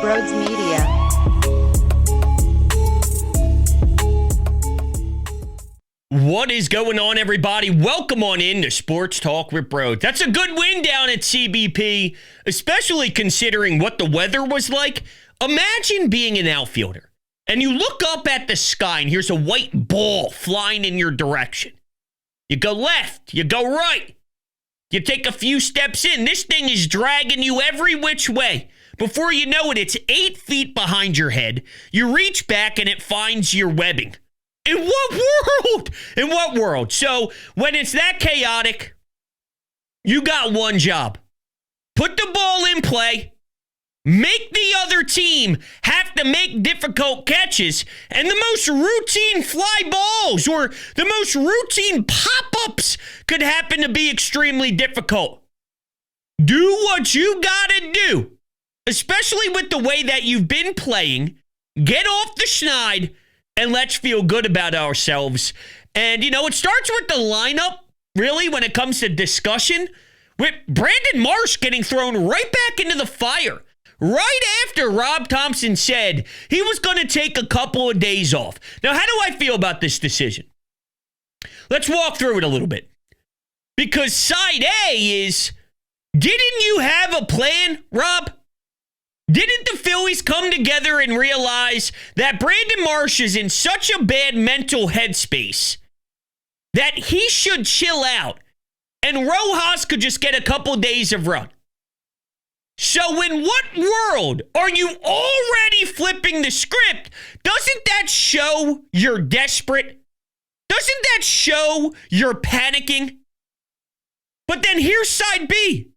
Broads Media. What is going on, everybody? Welcome on in to Sports Talk with Broads. That's a good win down at CBP, especially considering what the weather was like. Imagine being an outfielder, and you look up at the sky, and here's a white ball flying in your direction. You go left, you go right. You take a few steps in. This thing is dragging you every which way. Before you know it, it's 8 feet behind your head. You reach back, and it finds your webbing. In what world? In what world? So when it's that chaotic, you got one job. Put the ball in play, make the other team have to make difficult catches, and the most routine fly balls or the most routine pop-ups could happen to be extremely difficult. Do what you gotta do, especially with the way that you've been playing. Get off the schneid, and let's feel good about ourselves. And, it starts with the lineup, really, when it comes to discussion, with Brandon Marsh getting thrown right back into the fire. Right after Rob Thompson said he was going to take a couple of days off. Now, how do I feel about this decision? Let's walk through it a little bit. Because side A is, didn't you have a plan, Rob? Didn't the Phillies come together and realize that Brandon Marsh is in such a bad mental headspace that he should chill out and Rojas could just get a couple days of run? So in what world are you already flipping the script? Doesn't that show you're desperate? Doesn't that show you're panicking? But then here's side B.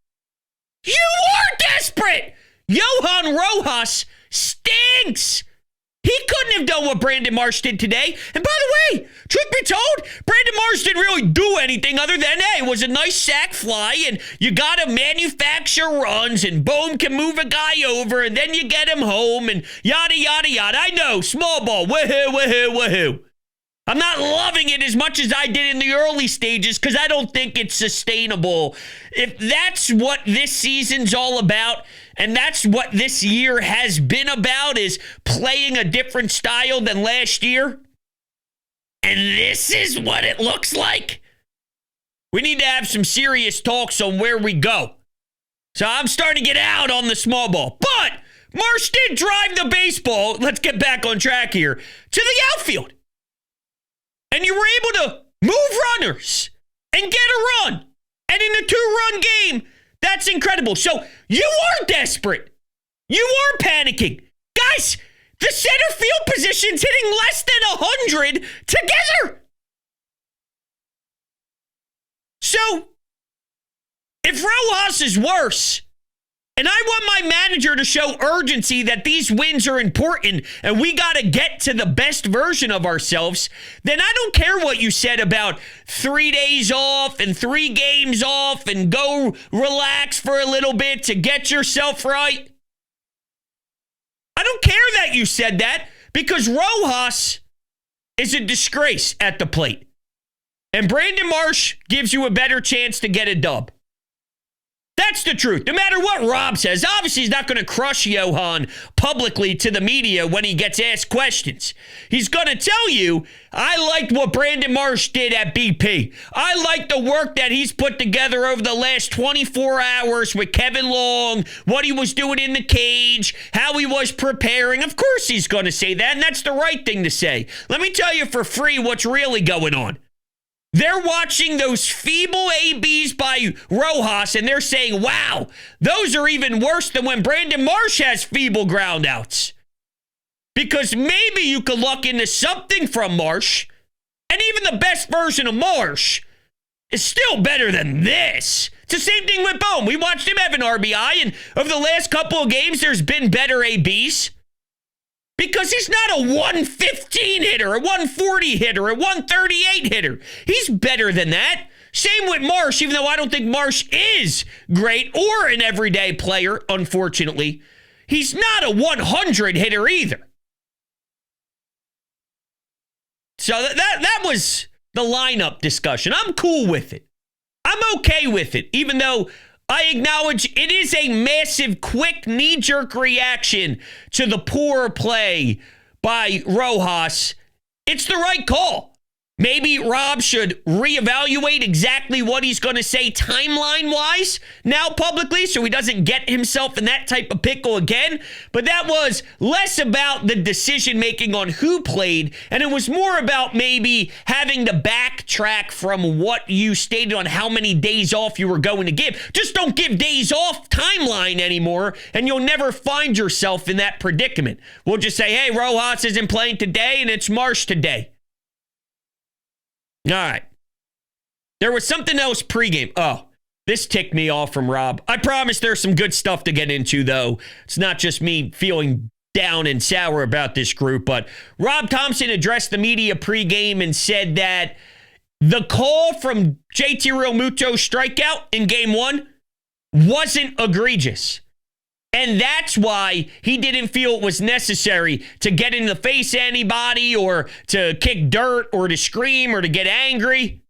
You are desperate! Johan Rojas stinks. He couldn't have done what Brandon Marsh did today. And by the way, truth be told, Brandon Marsh didn't really do anything other than, hey, it was a nice sac fly, and you got to manufacture runs, and boom, can move a guy over, and then you get him home, and yada, yada, yada. I know, small ball, woohoo, woohoo, woohoo. I'm not loving it as much as I did in the early stages because I don't think it's sustainable. If that's what this season's all about, and that's what this year has been about, is playing a different style than last year, and this is what it looks like, we need to have some serious talks on where we go. So I'm starting to get out on the small ball. But Marsh did drive the baseball, let's get back on track here, to the outfield. And you were able to move runners and get a run. And in a 2-run game, that's incredible. So you are desperate. You are panicking. Guys, the center field position's hitting less than 100 together. So if Rojas is worse, and I want my manager to show urgency that these wins are important and we got to get to the best version of ourselves, then I don't care what you said about 3 days off and 3 games off and go relax for a little bit to get yourself right. I don't care that you said that because Rojas is a disgrace at the plate. And Brandon Marsh gives you a better chance to get a dub. That's the truth. No matter what Rob says, obviously he's not going to crush Johan publicly to the media when he gets asked questions. He's going to tell you, I liked what Brandon Marsh did at BP. I liked the work that he's put together over the last 24 hours with Kevin Long, what he was doing in the cage, how he was preparing. Of course he's going to say that, and that's the right thing to say. Let me tell you for free what's really going on. They're watching those feeble ABs by Rojas, and they're saying, wow, those are even worse than when Brandon Marsh has feeble groundouts. Because maybe you could luck into something from Marsh, and even the best version of Marsh is still better than this. It's the same thing with Bohm. We watched him have an RBI, and over the last couple of games, there's been better ABs. Because he's not a 115 hitter, a 140 hitter, a 138 hitter. He's better than that. Same with Marsh, even though I don't think Marsh is great or an everyday player, unfortunately. He's not a 100 hitter either. So that was the lineup discussion. I'm cool with it. I'm okay with it, even though I acknowledge it is a massive, quick, knee-jerk reaction to the poor play by Rojas. It's the right call. Maybe Rob should reevaluate exactly what he's going to say timeline-wise now publicly so he doesn't get himself in that type of pickle again. But that was less about the decision-making on who played, and it was more about maybe having to backtrack from what you stated on how many days off you were going to give. Just don't give days off timeline anymore, and you'll never find yourself in that predicament. We'll just say, hey, Rojas isn't playing today, and it's Marsh today. All right. There was something else pregame. Oh, this ticked me off from Rob. I promise there's some good stuff to get into, though. It's not just me feeling down and sour about this group, but Rob Thompson addressed the media pregame and said that the call from JT Realmuto's strikeout in game one wasn't egregious. And that's why he didn't feel it was necessary to get in the face of anybody or to kick dirt or to scream or to get angry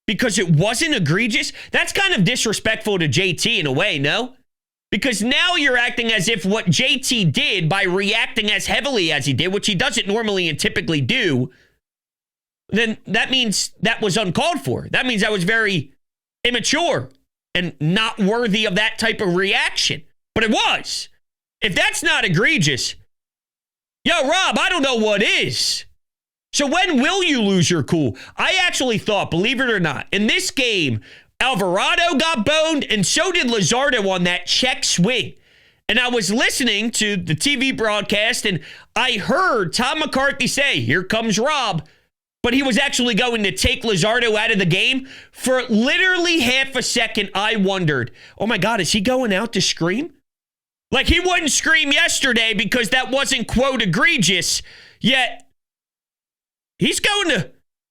because it wasn't egregious. That's kind of disrespectful to JT in a way, no? Because now you're acting as if what JT did by reacting as heavily as he did, which he doesn't normally and typically do, then that means that was uncalled for. That means that was very immature and not worthy of that type of reaction. But it was. If that's not egregious, yo, Rob, I don't know what is. So when will you lose your cool? I actually thought, believe it or not, in this game, Alvarado got boned and so did Luzardo on that check swing. And I was listening to the TV broadcast and I heard Tom McCarthy say, here comes Rob. But he was actually going to take Luzardo out of the game. For literally half a second, I wondered, oh my God, is he going out to scream? Like he wouldn't scream yesterday because that wasn't, quote, egregious, yet he's going to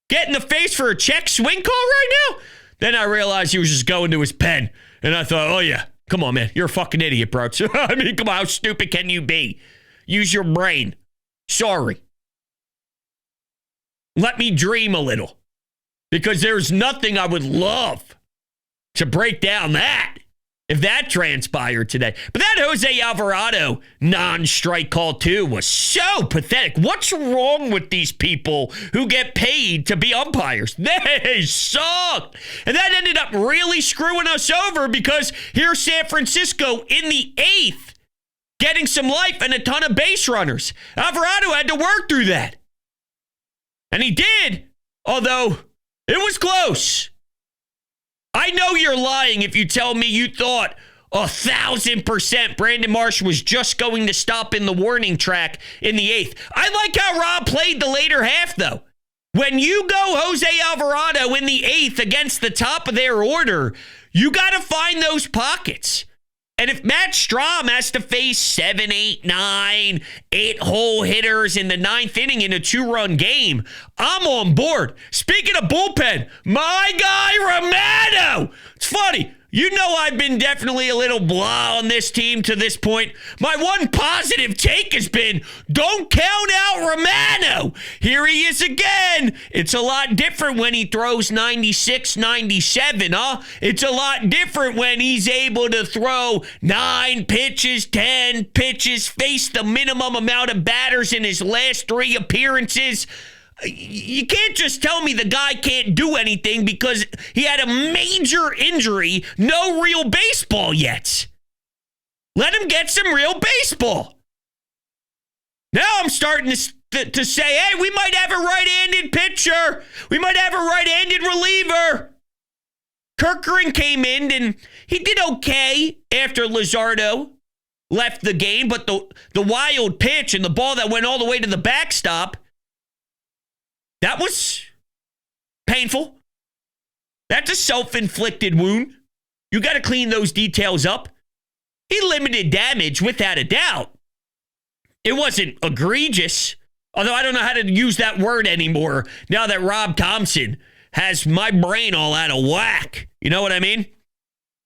get in the face for a check swing call right now? Then I realized he was just going to his pen. And I thought, oh yeah, come on, man. You're a fucking idiot, bro. I mean, come on, how stupid can you be? Use your brain. Sorry. Let me dream a little. Because there's nothing I would love to break down that. If that transpired today. But that Jose Alvarado non-strike call, too, was so pathetic. What's wrong with these people who get paid to be umpires? They suck. And that ended up really screwing us over because here's San Francisco in the eighth getting some life and a ton of base runners. Alvarado had to work through that. And he did, although it was close. I know you're lying if you tell me you thought 1,000% Brandon Marsh was just going to stop in the warning track in the eighth. I like how Rob played the later half, though. When you go Jose Alvarado in the eighth against the top of their order, you got to find those pockets. And if Matt Strahm has to face 7, 8, 9, 8-hole hitters in the ninth inning in a 2-run game, I'm on board. Speaking of bullpen, my guy Romano. It's funny. You know I've been definitely a little blah on this team to this point. My one positive take has been, don't count out Romano. Here he is again. It's a lot different when he throws 96, 97, huh? It's a lot different when he's able to throw 9 pitches, 10 pitches, face the minimum amount of batters in his last 3 appearances. You can't just tell me the guy can't do anything because he had a major injury, no real baseball yet. Let him get some real baseball. Now I'm starting to say, hey, we might have a right-handed pitcher. We might have a right-handed reliever. Kerkering came in and he did okay after Luzardo left the game, but the wild pitch and the ball that went all the way to the backstop, that was painful. That's a self-inflicted wound. You got to clean those details up. He limited damage without a doubt. It wasn't egregious, although I don't know how to use that word anymore now that Rob Thompson has my brain all out of whack. You know what I mean?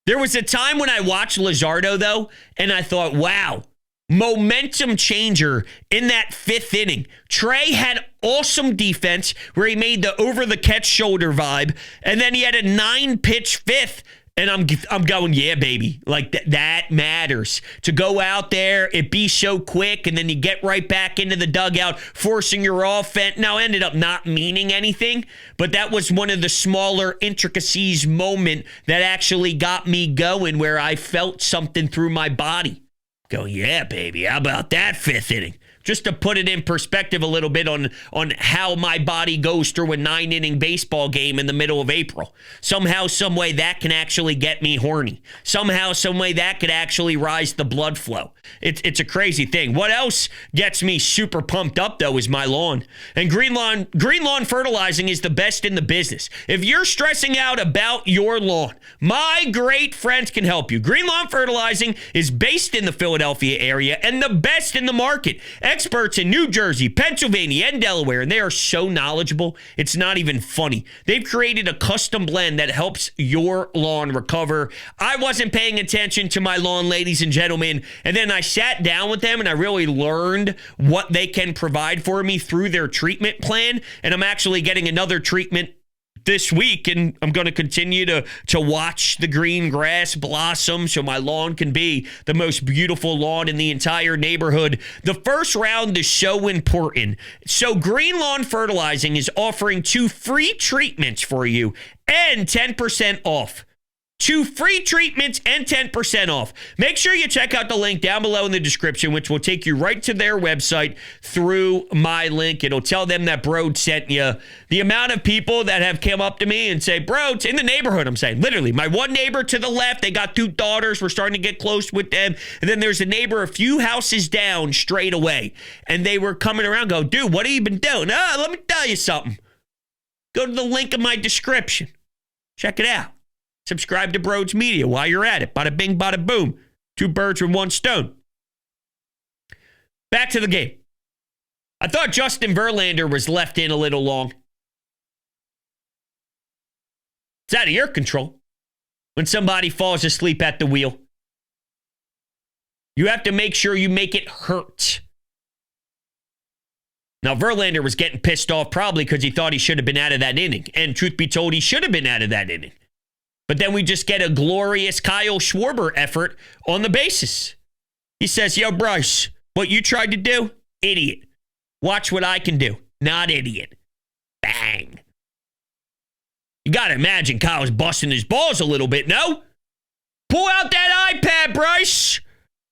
There was a time when I watched Luzardo, though, and I thought, wow, momentum changer in that 5th inning. Trey had awesome defense where he made the over-the-catch shoulder vibe, and then he had a 9-pitch 5th And I'm going, yeah, baby. Like that matters. To go out there, it be so quick, and then you get right back into the dugout, forcing your offense. Now, ended up not meaning anything, but that was one of the smaller intricacies moment that actually got me going, where I felt something through my body. Go, yeah, baby. How about that fifth inning? Just to put it in perspective a little bit on how my body goes through a 9-inning baseball game in the middle of April. Somehow, some way that can actually get me horny. Somehow, some way that could actually rise the blood flow. It's a crazy thing. What else gets me super pumped up, though, is my lawn. And Green Lawn Fertilizing is the best in the business. If you're stressing out about your lawn, my great friends can help you. Green Lawn Fertilizing is based in the Philadelphia area and the best in the market. Experts in New Jersey, Pennsylvania, and Delaware, and they are so knowledgeable, it's not even funny. They've created a custom blend that helps your lawn recover. I wasn't paying attention to my lawn, ladies and gentlemen, and then I sat down with them and I really learned what they can provide for me through their treatment plan, and I'm actually getting another treatment this week, and I'm going to continue to watch the green grass blossom so my lawn can be the most beautiful lawn in the entire neighborhood. The first round is so important. So Green Lawn Fertilizing is offering 2 free treatments for you and 10% off. 2 free treatments and 10% off. Make sure you check out the link down below in the description, which will take you right to their website through my link. It'll tell them that Brode sent you. The amount of people that have come up to me and say, Brode's in the neighborhood, I'm saying. Literally, my one neighbor to the left, they got 2 daughters. We're starting to get close with them. And then there's a neighbor a few houses down straight away. And they were coming around going, dude, what have you been doing? Let me tell you something. Go to the link in my description. Check it out. Subscribe to Brode's Media while you're at it. Bada bing, bada boom. 2 birds with 1 stone. Back to the game. I thought Justin Verlander was left in a little long. It's out of your control when somebody falls asleep at the wheel. You have to make sure you make it hurt. Now, Verlander was getting pissed off probably because he thought he should have been out of that inning. And truth be told, he should have been out of that inning. But then we just get a glorious Kyle Schwarber effort on the bases. He says, yo, Bryce, what you tried to do? Idiot. Watch what I can do. Not idiot. Bang. You got to imagine Kyle's busting his balls a little bit, no? Pull out that iPad, Bryce.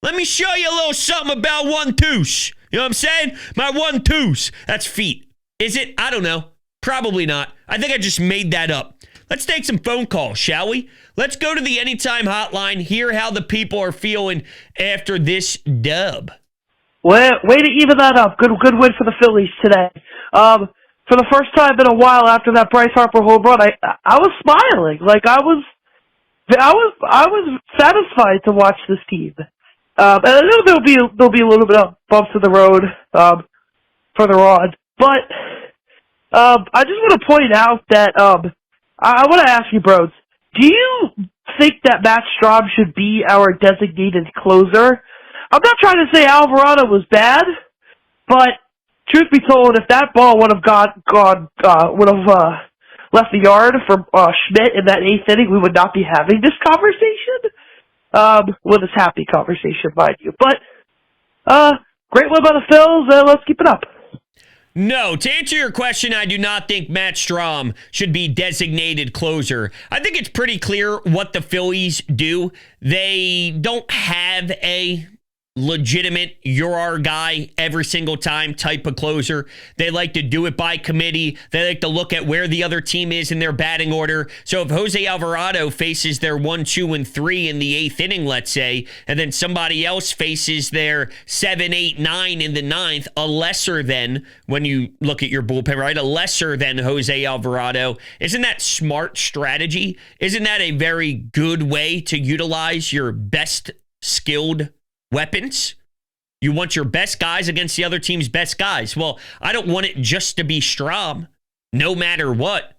Let me show you a little something about 1-2s. You know what I'm saying? My 1-2s. That's feet. Is it? I don't know. Probably not. I think I just made that up. Let's take some phone calls, shall we? Let's go to the Anytime Hotline, hear how the people are feeling after this dub. Way to even that up. Good win for the Phillies today. For the first time in a while after that Bryce Harper home run, I was smiling. Like I was satisfied to watch this team. And I know there'll be a little bit of bumps in the road further on, but I just want to point out that I want to ask you, Brodes, do you think that Matt Strahm should be our designated closer? I'm not trying to say Alvarado was bad, but truth be told, if that ball would have left the yard for Schmidt in that 8th inning, we would not be having this conversation. Well, this happy conversation, mind you. But great win by the Phils. Let's keep it up. No, to answer your question, I do not think Matt Strahm should be designated closer. I think it's pretty clear what the Phillies do. They don't have a legitimate, you're our guy every single time type of closer. They like to do it by committee. They like to look at where the other team is in their batting order. So if Jose Alvarado faces their 1, 2, and 3 in the 8th inning, let's say, and then somebody else faces their 7, 8, 9 in the 9th, a lesser than, when you look at your bullpen, right? A lesser than Jose Alvarado. Isn't that smart strategy? Isn't that a very good way to utilize your best skilled weapons? You want your best guys against the other team's best guys. Well, I don't want it just to be Strahm, no matter what.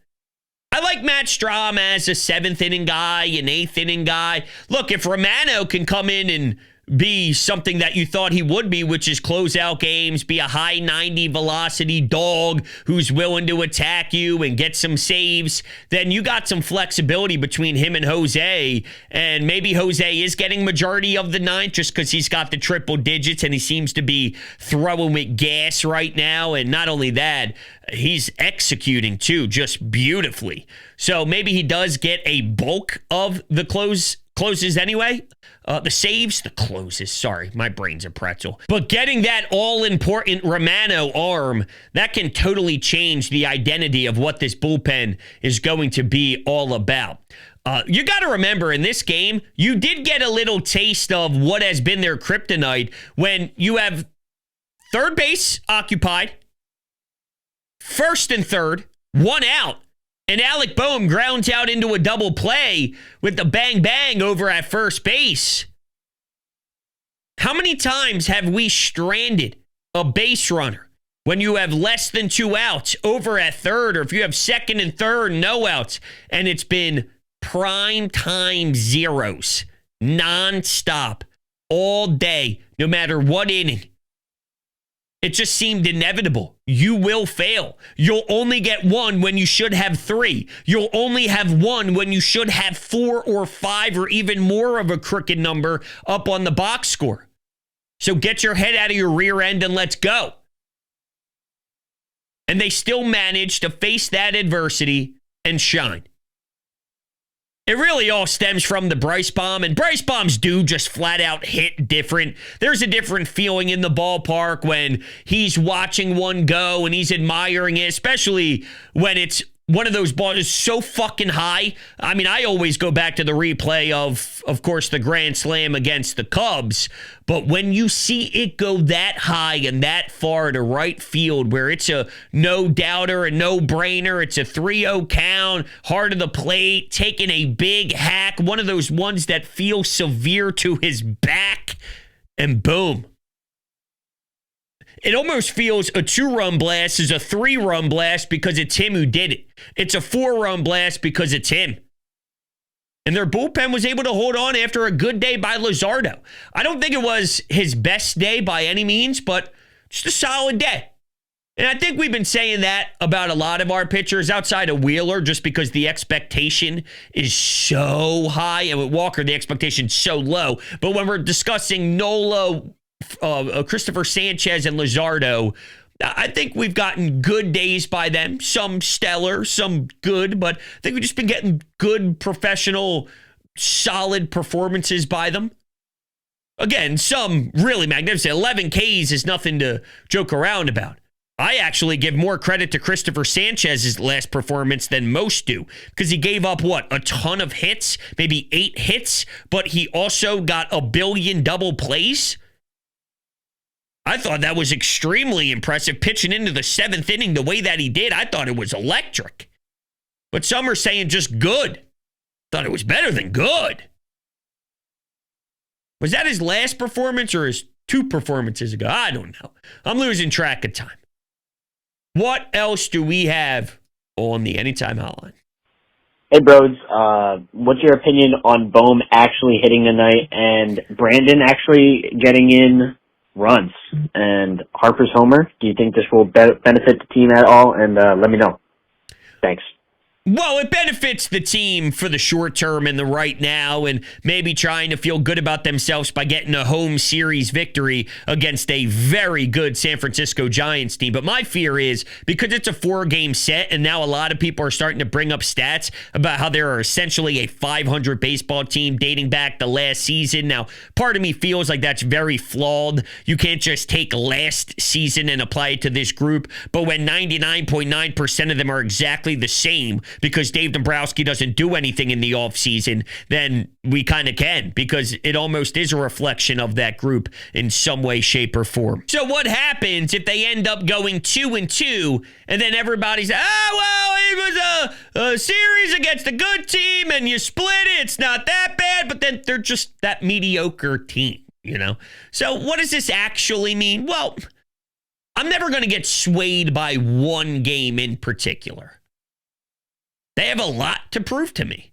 I like Matt Strahm as a 7th inning guy, an 8th inning guy. Look, if Romano can come in and be something that you thought he would be, which is close out games, be a high 90 velocity dog who's willing to attack you and get some saves, then you got some flexibility between him and Jose. And maybe Jose is getting majority of the ninth just because he's got the triple digits and he seems to be throwing with gas right now. And not only that, he's executing too, just beautifully. So maybe he does get a bulk of the closes anyway. The saves, the closes. Sorry, my brain's a pretzel. But getting that all-important Romano arm, that can totally change the identity of what this bullpen is going to be all about. You got to remember, in this game, you did get a little taste of what has been their kryptonite when you have third base occupied, first and third, one out, and Alec Boehm grounds out into a double play with the bang-bang over at first base. How many times have we stranded a base runner when you have less than 2 outs over at third, or if you have second and third, no outs, and it's been prime time zeros, nonstop, all day, no matter what inning? It just seemed inevitable. You will fail. You'll only get one when you should have 3. You'll only have 1 when you should have 4 or 5 or even more of a crooked number up on the box score. So get your head out of your rear end and let's go. And they still managed to face that adversity and shine. It really all stems from the Bryce bomb, and Bryce bombs do just flat out hit different. There's a different feeling in the ballpark when he's watching one go and he's admiring it, especially when it's one of those balls is so fucking high. I mean, I always go back to the replay of course, the grand slam against the Cubs. But when you see it go that high and that far to right field, where it's a no-doubter, a no-brainer, it's a 3-0 count, hard of the plate, taking a big hack, one of those ones that feel severe to his back, and boom. It almost feels a 2-run blast is a 3-run blast because it's him who did it. It's a 4-run blast because it's him. And their bullpen was able to hold on after a good day by Luzardo. I don't think it was his best day by any means, but just a solid day. And I think we've been saying that about a lot of our pitchers outside of Wheeler, just because the expectation is so high. And with Walker, the expectation is so low. But when we're discussing Nola, Christopher Sanchez, and Luzardo, I think we've gotten good days by them. Some stellar, some good, but I think we've just been getting good, professional, solid performances by them. Again, some really magnificent. 11 Ks is nothing to joke around about. I actually give more credit to Christopher Sanchez's last performance than most do, because he gave up, a ton of hits, maybe 8 hits, but he also got a billion double plays. I thought that was extremely impressive, pitching into the 7th inning the way that he did. I thought it was electric. But some are saying just good. Thought it was better than good. Was that his last performance or his 2 performances ago? I don't know. I'm losing track of time. What else do we have on the Anytime Hotline? Hey, bros. What's your opinion on Boehm actually hitting tonight and Brandon actually getting in runs and Harper's homer? Do you think this will benefit the team at all? And let me know. Thanks. Well, it benefits the team for the short term and the right now, and maybe trying to feel good about themselves by getting a home series victory against a very good San Francisco Giants team. But my fear is, because it's a 4-game set, and now a lot of people are starting to bring up stats about how they are essentially a 500 baseball team dating back to last season. Now, part of me feels like that's very flawed. You can't just take last season and apply it to this group. But when 99.9% of them are exactly the same, because Dave Dombrowski doesn't do anything in the offseason, then we kind of can, because it almost is a reflection of that group in some way, shape, or form. So what happens if they end up going 2-2, and then everybody's, it was a series against a good team, and you split it, it's not that bad, but then they're just that mediocre team, So what does this actually mean? Well, I'm never going to get swayed by one game in particular. They have a lot to prove to me.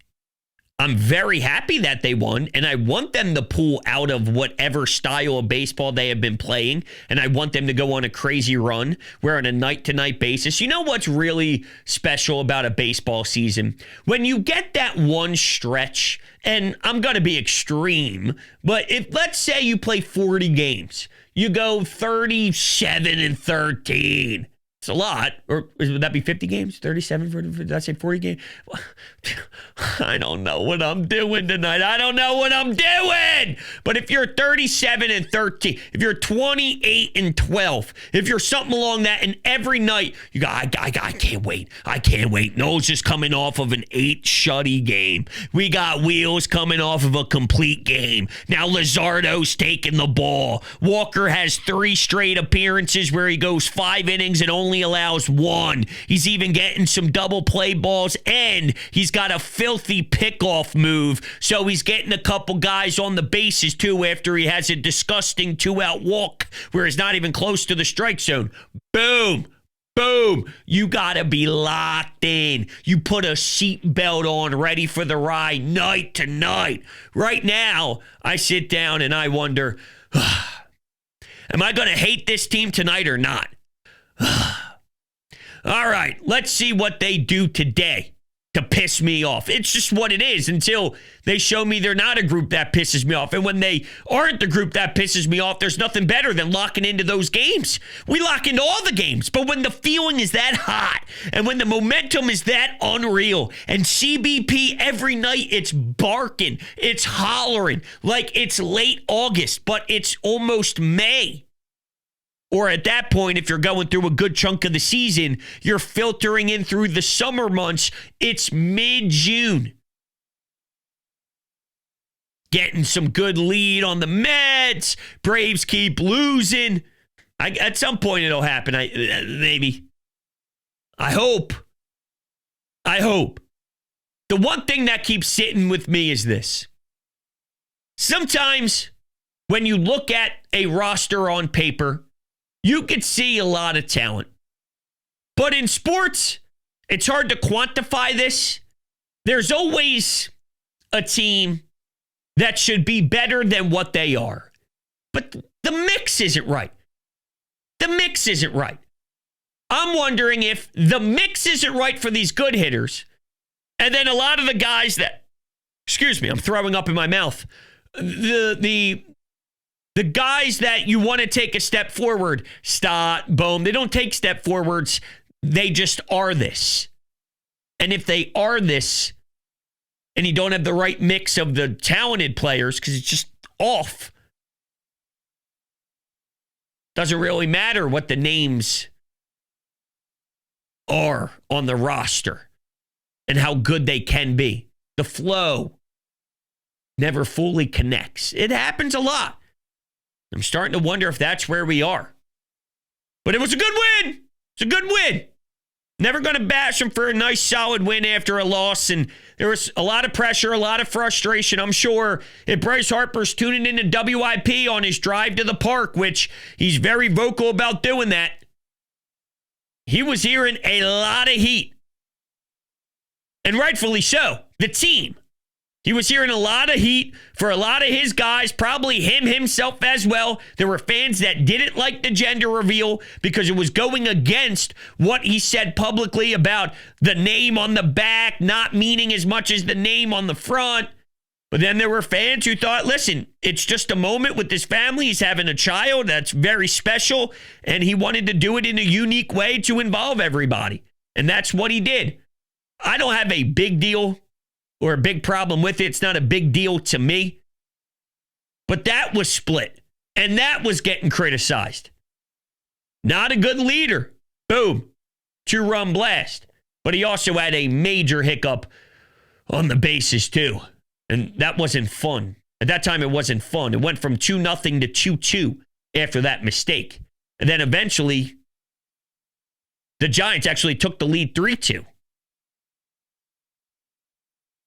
I'm very happy that they won, and I want them to pull out of whatever style of baseball they have been playing, and I want them to go on a crazy run where on a night-to-night basis. You know what's really special about a baseball season? When you get that one stretch, and I'm going to be extreme, but if let's say you play 40 games, you go 37-13. It's a lot. Or would that be 50 games? 37? Did I say 40 games? I don't know what I'm doing tonight. I don't know what I'm doing. But if you're 37-13, if you're 28-12, if you're something along that, and every night you go, I can't wait. I can't wait. No's just coming off of an 8-shutty game. We got Wheels coming off of a complete game. Now Luzardo's taking the ball. Walker has 3 straight appearances where he goes 5 innings and only allows 1. He's even getting some double play balls, and he's got a filthy pickoff move, so he's getting a couple guys on the bases too after he has a disgusting 2-out walk where he's not even close to the strike zone. Boom. Boom. You got to be locked in. You put a seatbelt on, ready for the ride, night to night. Right now, I sit down and I wonder, am I going to hate this team tonight or not? All right, let's see what they do today to piss me off. It's just what it is until they show me they're not a group that pisses me off. And when they aren't the group that pisses me off, there's nothing better than locking into those games. We lock into all the games, but when the feeling is that hot and when the momentum is that unreal, and CBP every night, it's barking, it's hollering like it's late August, but it's almost May. Or at that point, if you're going through a good chunk of the season, you're filtering in through the summer months. It's mid-June. Getting some good lead on the Mets. Braves keep losing. At some point, it'll happen. Maybe. I hope. The one thing that keeps sitting with me is this. Sometimes when you look at a roster on paper, you could see a lot of talent. But in sports, it's hard to quantify this. There's always a team that should be better than what they are. But the mix isn't right. I'm wondering if the mix isn't right for these good hitters. And then a lot of the guys that, I'm throwing up in my mouth. The guys that you want to take a step forward, Stott, Bohm, they don't take step forwards. They just are this. And if they are this, and you don't have the right mix of the talented players, because it's just off, doesn't really matter what the names are on the roster and how good they can be. The flow never fully connects. It happens a lot. I'm starting to wonder if that's where we are. But it was a good win. It's a good win. Never going to bash him for a nice, solid win after a loss. And there was a lot of pressure, a lot of frustration. I'm sure if Bryce Harper's tuning into WIP on his drive to the park, which he's very vocal about doing that, he was hearing a lot of heat. And rightfully so. The team. He was hearing a lot of heat for a lot of his guys, probably himself as well. There were fans that didn't like the gender reveal because it was going against what he said publicly about the name on the back not meaning as much as the name on the front. But then there were fans who thought, listen, it's just a moment with his family. He's having a child that's very special, and he wanted to do it in a unique way to involve everybody. And that's what he did. I don't have a big deal or a big problem with it. It's not a big deal to me. But that was split. And that was getting criticized. Not a good leader. Boom. 2-run blast. But he also had a major hiccup on the bases too. And that wasn't fun. At that time, it wasn't fun. It went from 2-0 to 2-2 after that mistake. And then eventually, the Giants actually took the lead 3-2.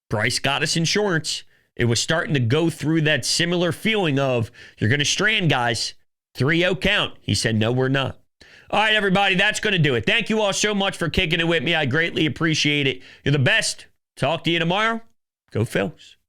Bryce got us insurance. It was starting to go through that similar feeling of, you're going to strand guys. 3-0 count. He said, no, we're not. All right, everybody, that's going to do it. Thank you all so much for kicking it with me. I greatly appreciate it. You're the best. Talk to you tomorrow. Go Phils.